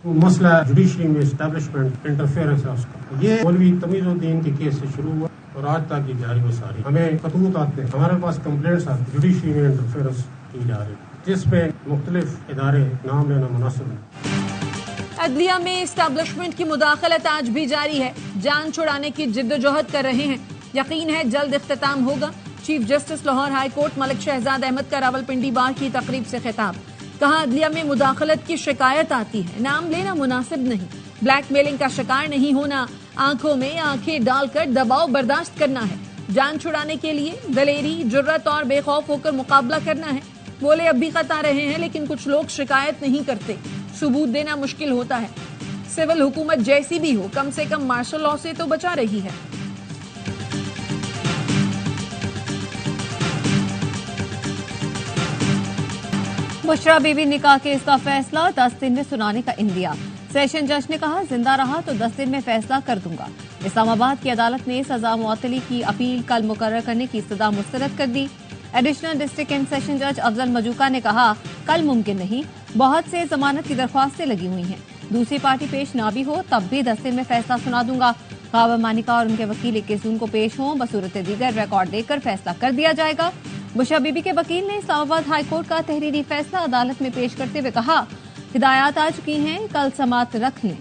मसला जुडिशरी में establishment interference है उसका, ये मौलवी तमीजुद्दीन के केस से शुरू हुआ और आज तक ये जारी व सारी। हमें खतूत आते हैं, हमारे पास कंप्लेंट्स आती है जुडिशरी में इंटरफेरेंस की जा रही, जिसपे मुख्तलिफ इदारे नाम लेना मुनासिब नहीं। अदलिया में एस्टैब्लिशमेंट की मुदाखलत आज भी जारी है, जान छुड़ाने की जिद्दोजहद कर रहे हैं। यकीन है जल्द इख्तिताम होगा। Chief justice Lahore high court Malik Shahzad Ahmad का रावलपिंडी बार की तकरीब से खिताब। कहा अदलिया में मुदाखलत की शिकायत आती है, नाम लेना मुनासिब नहीं, ब्लैकमेलिंग का शिकार नहीं होना, आंखों में आंखें डालकर दबाव बर्दाश्त करना है। जान छुड़ाने के लिए दलेरी, जुर्रत और बेखौफ होकर मुकाबला करना है। बोले अब भी खता रहे हैं लेकिन कुछ लोग शिकायत नहीं करते, सबूत देना मुश्किल होता है। सिविल हुकूमत जैसी भी हो कम से कम मार्शल लॉ से तो बचा रही है। बुशरा बीबी निकाह केस का फैसला 10 दिन में सुनाने का इंदिया। सेशन जज ने कहा जिंदा रहा तो 10 दिन में फैसला कर दूंगा। इस्लामाबाद की अदालत ने सजा मुअत्तली की अपील कल मुकर्रर करने की इस्तदा मुस्तरद कर दी। एडिशनल डिस्ट्रिक्ट एंड सेशन जज अफजल मजूका ने कहा कल मुमकिन नहीं, बहुत से जमानत की दरख्वास्तें लगी हुई हैं, दूसरी पार्टी पेश ना भी हो तब भी 10 दिन में फैसला सुना दूंगा। काबा मानिका और उनके वकील 21 जून को पेश हों, बसूरत दीगर रिकॉर्ड देकर फैसला कर दिया जाएगा। बुशरा बीबी के वकील ने इस्लामाबाद हाई कोर्ट का तहरीरी फैसला अदालत में पेश करते हुए कहा हिदायत आ चुकी हैं, कल समात रख लें।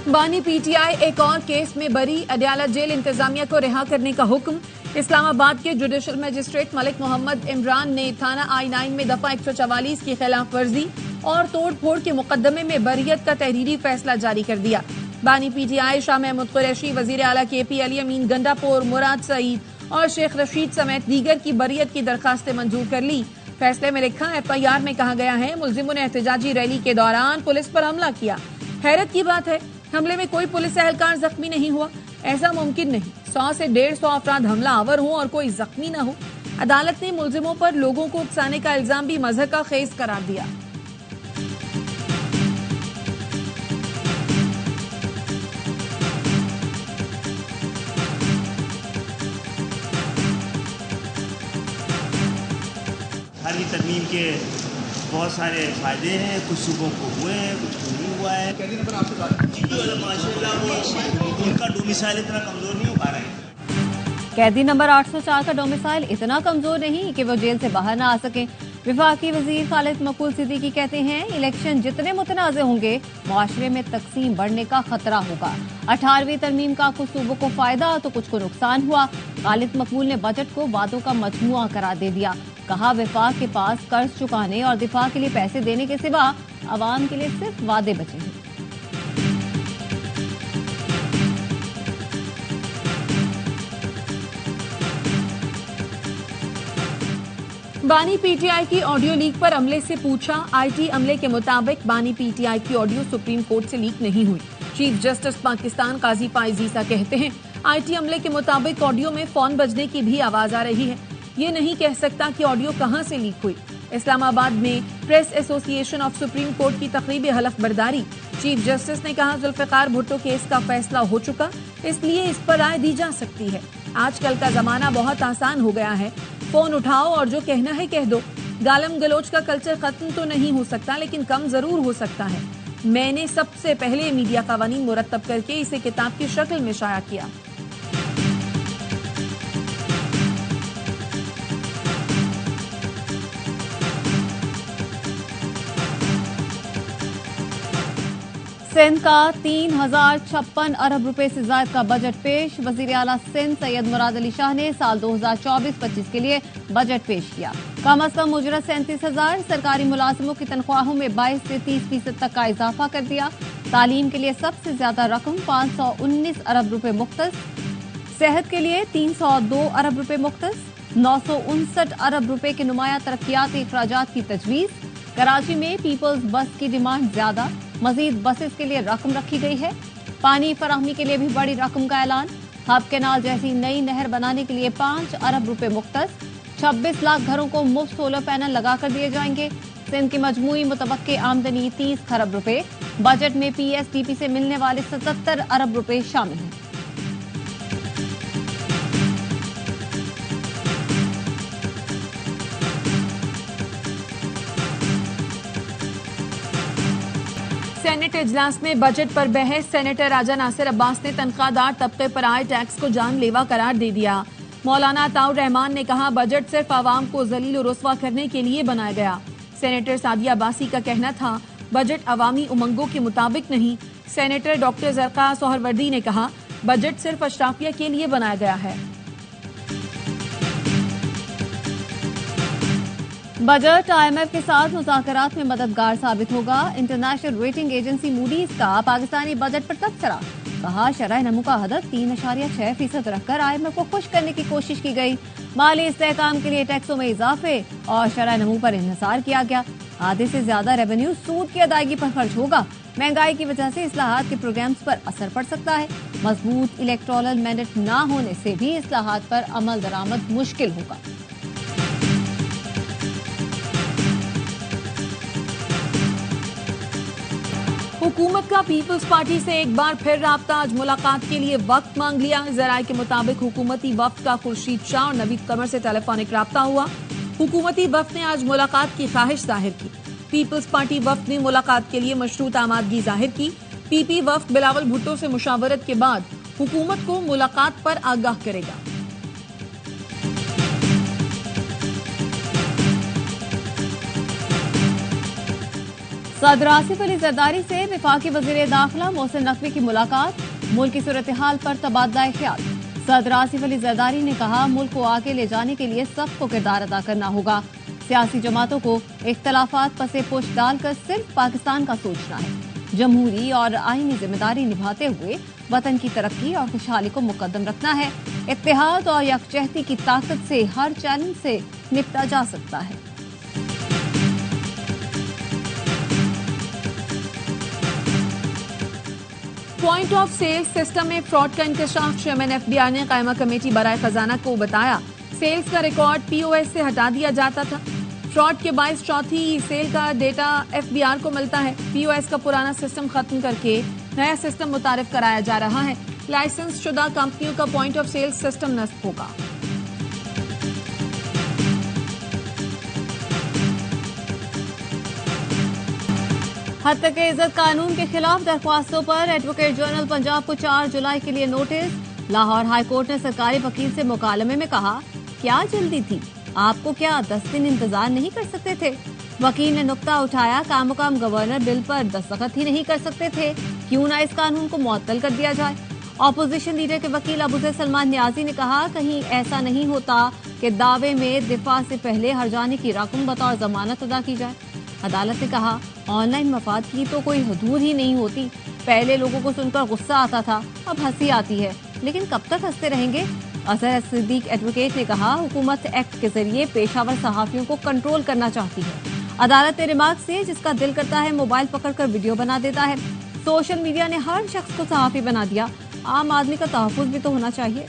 बानी पीटीआई एक और केस में बरी, अडयाला जेल इंतजामिया को रिहा करने का हुक्म। इस्लामाबाद के जुडिशल मजिस्ट्रेट मलिक मोहम्मद इमरान ने थाना I-9 में दफा 144 की खिलाफ वर्जी और तोड़ फोड़ के मुकदमे में बरियत का तहरीरी फैसला जारी कर दिया। बानी पीटीआई शाह महमूद कुरैशी, वजीर आला KP अली अमीन गंडापुर, मुराद सईद और शेख रशीद समेत दीगर की बरियत की दरखास्तें मंजूर कर ली। फैसले में लिखा FIR में कहा गया है मुलजिमों ने एहतजाजी रैली के दौरान पुलिस पर हमला किया। हैरत की बात है हमले में कोई पुलिस एहलकार जख्मी नहीं हुआ, ऐसा मुमकिन नहीं। 100 से 150 अफराद हमला आवर हों और कोई जख्मी न हो। अदालत ने मुलजिमों पर लोगों को उकसाने का इल्जाम भी मजहर का खेज करार दिया। हाली तरमीम के बहुत सारे फायदे हैं, कुछ सूबों को हुए हैं, कुछ को नहीं हुआ है। माशाल्लाह उनका डोमिसाइल इतना कमजोर नहीं हो पा रहा है। कैदी नंबर 804 का डोमिसाइल इतना कमजोर नहीं कि वो जेल से बाहर ना आ सके। विफाकी वजीर खालिद मकबूल सिद्दीकी कहते हैं इलेक्शन जितने मुतनाज़ होंगे मुआशरे में तकसीम बढ़ने का खतरा होगा। 18वीं तरमीम का कुछ सूबों को फायदा तो कुछ को नुकसान हुआ। खालिद मकबूल ने बजट को वादों का मजमुआ करार दे दिया। कहा विफाक के पास कर्ज चुकाने और दिफा के लिए पैसे देने के सिवा आवाम के लिए सिर्फ वादे बचे हैं। बानी पीटीआई की ऑडियो लीक पर अमले से पूछा। IT अमले के मुताबिक बानी पीटीआई की ऑडियो सुप्रीम कोर्ट से लीक नहीं हुई। चीफ जस्टिस पाकिस्तान काजी फाइज ईसा कहते हैं IT अमले के मुताबिक ऑडियो में फोन बजने की भी आवाज आ रही है। ये नहीं कह सकता कि ऑडियो कहां से लीक हुई। इस्लामाबाद में press association of supreme court की तकरीब हलफ बर्दारी। चीफ जस्टिस ने कहा जुल्फिकार भुट्टो केस का फैसला हो चुका, इसलिए इस पर राय दी जा सकती है। आजकल का जमाना बहुत आसान हो गया है, फोन उठाओ और जो कहना है कह दो। गालम गलोच का कल्चर खत्म तो नहीं हो सकता लेकिन कम जरूर हो सकता है। मैंने सबसे पहले मीडिया कवानीन मुरतब करके इसे किताब की शक्ल में शाया किया। सिंध का 3056 अरब रुपए से ज्यादा का बजट पेश। वजीर आला सिंध सैयद मुराद अली शाह ने साल 2024-25 के लिए बजट पेश किया। कम अज कम उजरत 37,000, सरकारी मुलाजिमों की तनख्वाहों में 22 से 30% तक का इजाफा कर दिया। तालीम के लिए सबसे ज्यादा रकम 519 अरब रुपए मुख्तस, सेहत के लिए 302 अरब रुपए मुख्तस, 959 अरब रुपए के नुमाया तरक्याती अखराजात की तजवीज। कराची में पीपल्स बस की डिमांड ज्यादा, मजीद बसेस के लिए रकम रखी गई है। पानी फराहमी के लिए भी बड़ी रकम का ऐलान। हब कैनाल जैसी नई नहर बनाने के लिए 5 अरब रुपए मुख्तस। 26 लाख घरों को मुफ्त सोलर पैनल लगाकर दिए जाएंगे। सिंध की मजमूई मुतवक्के आमदनी 30 खरब रुपए। बजट में पीएसडीपी से मिलने वाले 77 अरब रुपए शामिल हैं। सेनेट इजलास में बजट पर बहस। सेनेटर राजा नासिर अब्बास ने तनख्वाहदार तबके पर आए टैक्स को जानलेवा करार दे दिया। मौलाना अताउर रहमान ने कहा बजट सिर्फ आवाम को जलील और रुस्वा करने के लिए बनाया गया। सेनेटर सादिया अब्बासी का कहना था बजट अवामी उमंगों के मुताबिक नहीं। सेनेटर डॉक्टर जरका सोहरवर्दी ने कहा बजट सिर्फ अशराफिया के लिए बनाया गया है। बजट आईएमएफ के साथ मुज़ाकरात में मददगार साबित होगा। इंटरनेशनल रेटिंग एजेंसी मूडीज का पाकिस्तानी बजट पर तबसरा। कहा शरह नमू का हदफ 3.6% रखकर आईएमएफ को खुश करने की कोशिश की गई। माली इस्तेहकाम के लिए टैक्सों में इजाफे और शरह नमू पर इन्हिसार किया गया। आधे से ज्यादा रेवेन्यू सूद की अदायगी पर खर्च होगा। महंगाई की वजह से इस्लाहात के प्रोग्राम्स पर असर पड़ सकता है। मजबूत इलेक्टोरल मैंडेट न होने से भी इस्लाहात पर अमल दरामद मुश्किल होगा। हुकूमत का पीपल्स पार्टी से एक बार फिर राब्ता। आज मुलाकात के लिए वक्त मांग लिया। जराये के मुताबिक हुकूमती वफ्द का खुर्शीद शाह और नवीद कमर से टेलीफोनिक राब्ता हुआ। हुकूमती वफ्द ने आज मुलाकात की ख्वाहिश जाहिर की। पीपल्स पार्टी वफ्द ने मुलाकात के लिए मशरूत आमादगी जाहिर की। पीपी वफ्द बिलावल भुट्टो से मुशावरत के बाद हुकूमत को मुलाकात पर आगाह करेगा। सदर आसिफ अली जरदारी से वफाकी वज़ीर दाखिला मोहसिन नकवी की मुलाकात। मुल्क की सूरत हाल पर तबादला ख्याल। सदर आसिफ अली जरदारी ने कहा मुल्क को आगे ले जाने के लिए सबको किरदार अदा करना होगा। सियासी जमातों को इख्तलाफात पसे पुश डालकर सिर्फ पाकिस्तान का सोचना है। जमहूरी और आईनी जिम्मेदारी निभाते हुए वतन की तरक्की और खुशहाली को मुकद्दम रखना है। इत्तेहाद और यकजहती की ताकत से हर चैलेंज से निपटा जा सकता है। पॉइंट ऑफ सेल्स सिस्टम में फ्रॉड का इंकशाफ। चेयरमैन एफबीआर ने कायमा कमेटी बराए खजाना को बताया सेल्स का रिकॉर्ड पीओएस से हटा दिया जाता था। फ्रॉड के बायस चौथी सेल का डेटा एफबीआर को मिलता है। पीओएस का पुराना सिस्टम खत्म करके नया सिस्टम मुतारिफ कराया जा रहा है। लाइसेंस शुदा कंपनियों का पॉइंट ऑफ सेल्स सिस्टम नस्ब होगा। हद तक इज्जत कानून के खिलाफ दरख्वास्तों पर एडवोकेट जनरल पंजाब को 4 जुलाई के लिए नोटिस। लाहौर हाई कोर्ट ने सरकारी वकील से मुकालमे में कहा क्या जल्दी थी, आपको क्या 10 दिन इंतजार नहीं कर सकते थे। वकील ने नुक्ता उठाया कामोकाम गवर्नर बिल पर दस्तखत ही नहीं कर सकते थे, क्यों ना इस कानून को मुअत्तल कर दिया जाए। ऑपोजिशन लीडर के वकील अबूज़र सलमान न्याजी ने कहा कहीं ऐसा नहीं होता कि दावे में दिफा से पहले हर्जाने की रकम बतौर जमानत अदा की जाए। अदालत ने कहा ऑनलाइन मफाद की तो कोई हदूद ही नहीं होती। पहले लोगों को सुनकर गुस्सा आता था, अब हंसी आती है, लेकिन कब तक हंसते रहेंगे। अजहर सिद्दीक एडवोकेट ने कहा हुकूमत एक्ट के जरिए पेशावर सहाफियों को कंट्रोल करना चाहती है। अदालत ने रिमार्क से जिसका दिल करता है मोबाइल पकड़कर वीडियो बना देता है। सोशल मीडिया ने हर शख्स को सहाफी बना दिया। आम आदमी का तहफ़्फ़ुज़ भी तो होना चाहिए।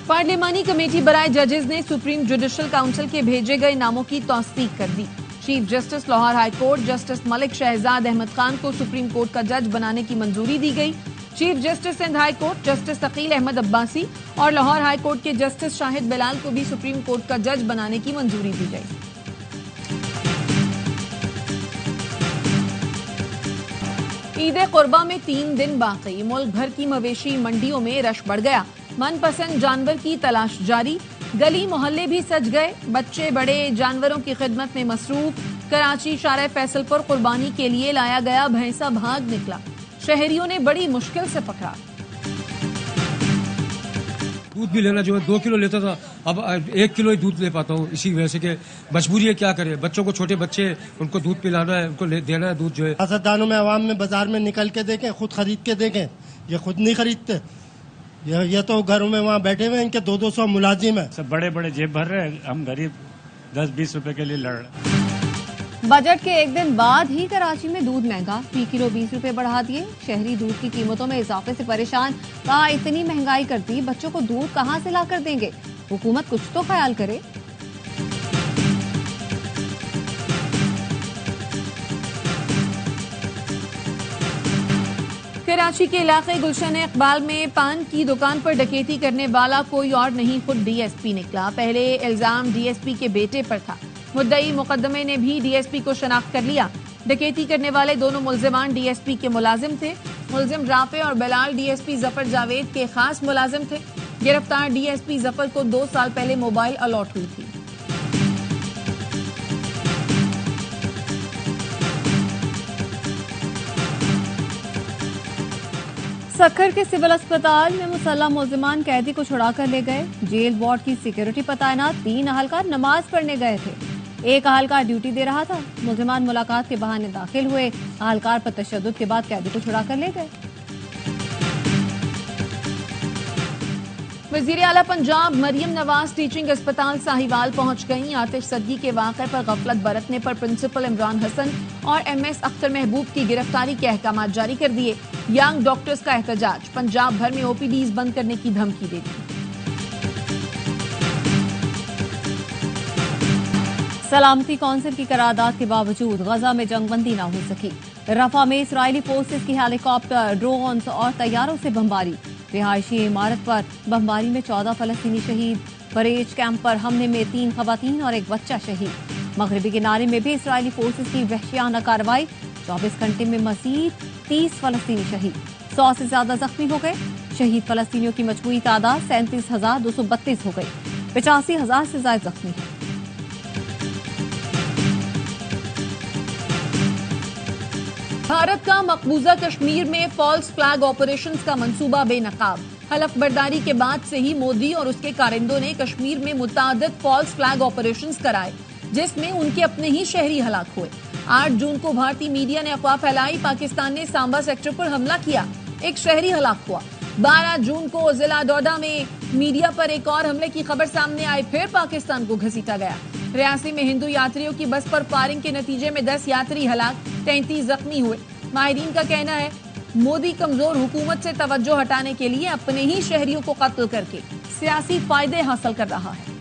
पार्लिमानी कमेटी बराए जजेस ने सुप्रीम जुडिशल काउंसिल के भेजे गए नामों की तौसीक कर दी। Chief justice Lahore high court justice Malik Shahzad Ahmad Khan को सुप्रीम कोर्ट का जज बनाने की मंजूरी दी गई। Chief justice Sindh high court justice Taqil Ahmed Abbasi और लाहौर हाई कोर्ट के जस्टिस शाहिद बिलाल को भी सुप्रीम कोर्ट का जज बनाने की मंजूरी दी गई। ईद कुर्बा में 3 दिन बाकी। मुल्क भर की मवेशी मंडियों में रश बढ़ गया। मनपसंद जानवर की तलाश जारी। गली मोहल्ले भी सज गए। बच्चे बड़े जानवरों की खिदमत में मसरूफ। कराची शारे फैसलपुर कुर्बानी के लिए लाया गया भैंसा भाग निकला। शहरियों ने बड़ी मुश्किल से पकड़ा। दूध भी लेना जो है 2 किलो लेता था, अब 1 किलो ही दूध ले पाता हूँ। इसी वजह से कि मजबूरी है, क्या करे, बच्चों को, छोटे बच्चे, उनको दूध पिलाना है, उनको देना है दूध जो है। सियासतदानों में आवाम में बाजार में निकल के देखें, खुद खरीद के देखें, ये खुद नहीं खरीदते। ये तो घरों में वहाँ बैठे हुए, इनके 200 मुलाजिम है। सब बड़े बड़े जेब भर रहे हैं, हम गरीब 10-20 रुपए के लिए लड़ रहे। बजट के एक दिन बाद ही कराची में दूध महंगा, फी किलो 20 रुपए बढ़ा दिए। शहरी दूध की कीमतों में इजाफे से परेशान, कहा इतनी महंगाई कर दी, बच्चों को दूध कहां से ला कर देंगे, हुकूमत कुछ तो ख्याल करे। कराची के इलाके गुलशन इकबाल में पान की दुकान पर डकैती करने वाला कोई और नहीं, खुद डीएसपी निकला। पहले इल्जाम डीएसपी के बेटे पर था। मुद्दई मुकदमे ने भी डीएसपी को शनाख्त कर लिया। डकैती करने वाले दोनों मुल्जिमान डीएसपी के मुलाजिम थे। मुल्जिम राफे और बिलाल डीएसपी जफर जावेद के खास मुलाजिम थे। गिरफ्तार डीएसपी जफर को 2 साल पहले मोबाइल अलॉट हुई थी। सक्खर के सिविल अस्पताल में मुसल्लह मुल्जिमान कैदी को छुड़ा कर ले गए। जेल वार्ड की सिक्योरिटी पर तैनात 3 अहलकार नमाज पढ़ने गए थे। एक अहलकार ड्यूटी दे रहा था। मुल्जिमान मुलाकात के बहाने दाखिल हुए। अहलकार पर तशद्दुद के बाद कैदी को छुड़ा कर ले गए। वजीर आला पंजाब मरियम नवाज टीचिंग अस्पताल साहिवाल पहुंच गईं। आतिश सदगी के वाक़े पर गफलत बरतने पर प्रिंसिपल इमरान हसन और एमएस अख्तर महबूब की गिरफ्तारी के अहकाम जारी कर दिए। यंग डॉक्टर्स का एहतजाज, पंजाब भर में ओपीडीज बंद करने की धमकी दे दी। सलामती कौंसिल की करारदाद के बावजूद गजा में जंगबंदी न हो सकी। रफा में इसराइली फोर्सेस की हेलीकॉप्टर, ड्रोन्स और तैयारों से बमबारी। रिहायशी इमारत पर बमबारी में 14 फलस्तीनी शहीद। परेज कैंप पर हमले में 3 खवातीन और 1 बच्चा शहीद। मगरबी किनारे में भी इसराइली फोर्सेस की वहशियाना कार्रवाई। 24 घंटे में मजीद 30 फलस्तीनी शहीद। 100 से ज्यादा जख्मी हो गए। शहीद फलस्तीनियों की मजमूई तादाद 37,232 हो गई। 85,000 से ज्यादा जख्मी हैं। भारत का मकबूजा कश्मीर में फॉल्स फ्लैग ऑपरेशंस का मंसूबा बेनकाब। हलफ बर्दारी के बाद से ही मोदी और उसके कारिंदों ने कश्मीर में मुतादिद फॉल्स फ्लैग ऑपरेशंस कराए, जिसमें उनके अपने ही शहरी हलाक हुए। 8 जून को भारतीय मीडिया ने अफवाह फैलाई, पाकिस्तान ने सांबा सेक्टर पर हमला किया, एक शहरी हलाक हुआ। 12 जून को जिला डोडा में मीडिया पर एक और हमले की खबर सामने आई, फिर पाकिस्तान को घसीटा गया। रियासी में हिंदू यात्रियों की बस पर फायरिंग के नतीजे में 10 यात्री हलाक, 33 जख्मी हुए। माहिरीन का कहना है मोदी कमजोर हुकूमत से तवज्जो हटाने के लिए अपने ही शहरियों को कत्ल करके सियासी फायदे हासिल कर रहा है।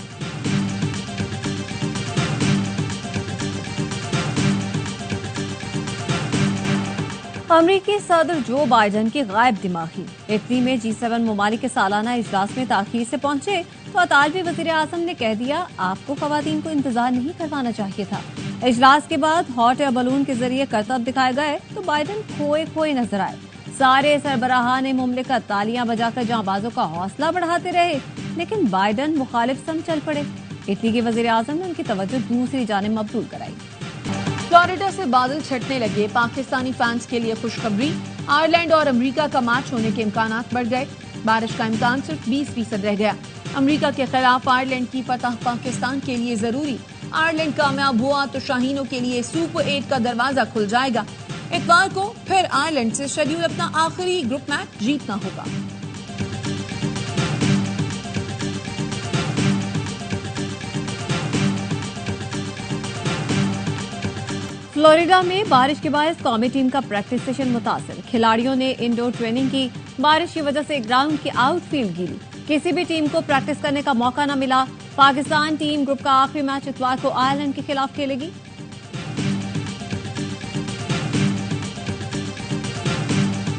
अमरीकी सदर जो बाइडन की गायब दिमागी। इटली में G7 ममालिक के सालाना इजलास में ताखीर से पहुंचे तो अतालवी वजीर आजम ने कह दिया, आपको खवातीन को इंतजार नहीं करवाना चाहिए था। इजलास के बाद हॉट एयर बलून के जरिए करतब दिखाए गए तो बाइडन खोए खोए नजर आए। सारे सरबराहान मुमलिकत तालियां बजाकर जांबाजों का हौसला बढ़ाते रहे, लेकिन बाइडन मुखालिफ संग चल पड़े। इटली के वजीर आजम ने उनकी तवज्जो दूसरी जानिब मबजूल कराई। फ्लोरिडा से बादल छटने लगे, पाकिस्तानी फैंस के लिए खुशखबरी। आयरलैंड और अमेरिका का मैच होने के इम्कान बढ़ गए। बारिश का इम्कान सिर्फ 20% रह गया। अमेरिका के खिलाफ आयरलैंड की फतह पाकिस्तान के लिए जरूरी। आयरलैंड कामयाब हुआ तो शाहीनों के लिए सुपर 8 का दरवाजा खुल जाएगा। इतवार को फिर आयरलैंड से शेड्यूल अपना आखिरी ग्रुप मैच जीतना होगा। फ्लोरिडा में बारिश के बायस कौमी टीम का प्रैक्टिस सेशन मुतासिर। खिलाड़ियों ने इंडोर ट्रेनिंग की, बारिश की वजह से ग्राउंड की आउटफील्ड गिरी। किसी भी टीम को प्रैक्टिस करने का मौका न मिला। पाकिस्तान टीम ग्रुप का आखिरी मैच इतवार को आयरलैंड के खिलाफ खेलेगी।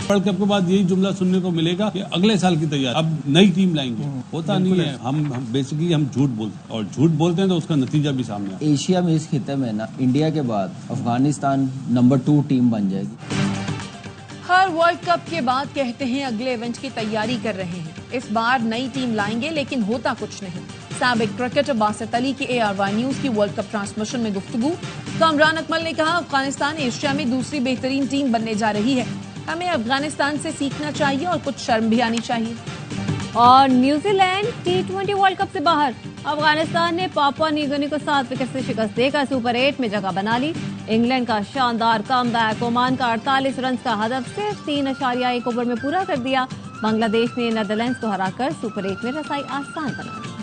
वर्ल्ड कप के बाद यही जुमला सुनने को मिलेगा कि अगले साल की तैयारी, अब नई टीम लाएंगे। होता नहीं है। हम बेसिकली हम झूठ बोलते हैं, और झूठ बोलते हैं तो उसका नतीजा भी सामने आता है। एशिया में इस खिते में ना इंडिया के बाद अफगानिस्तान नंबर 2 टीम बन जाएगी। हर वर्ल्ड कप के बाद कहते हैं अगले इवेंट की तैयारी कर रहे हैं। इस बार नई टीम लाएंगे, लेकिन होता कुछ नहीं। साबिक क्रिकेटर बासित अली की ARY न्यूज की वर्ल्ड कप ट्रांसमिशन में गुफ्तगू। कामरान अकमल ने कहा, अफगानिस्तान एशिया में दूसरी बेहतरीन टीम बनने जा रही है। हमें अफगानिस्तान से सीखना चाहिए और कुछ शर्म भी आनी चाहिए। और न्यूजीलैंड T20 वर्ल्ड कप से बाहर। अफगानिस्तान ने पापुआ न्यू गिनी को 7 विकेट से शिकस्त देकर सुपर 8 में जगह बना ली। इंग्लैंड का शानदार कमबैक ओमान का 48 रन का हदफ सिर्फ 3.1 ओवर में पूरा कर दिया। बांग्लादेश ने नीदरलैंड्स को हराकर सुपर 8 में रसाई आसान बना ली।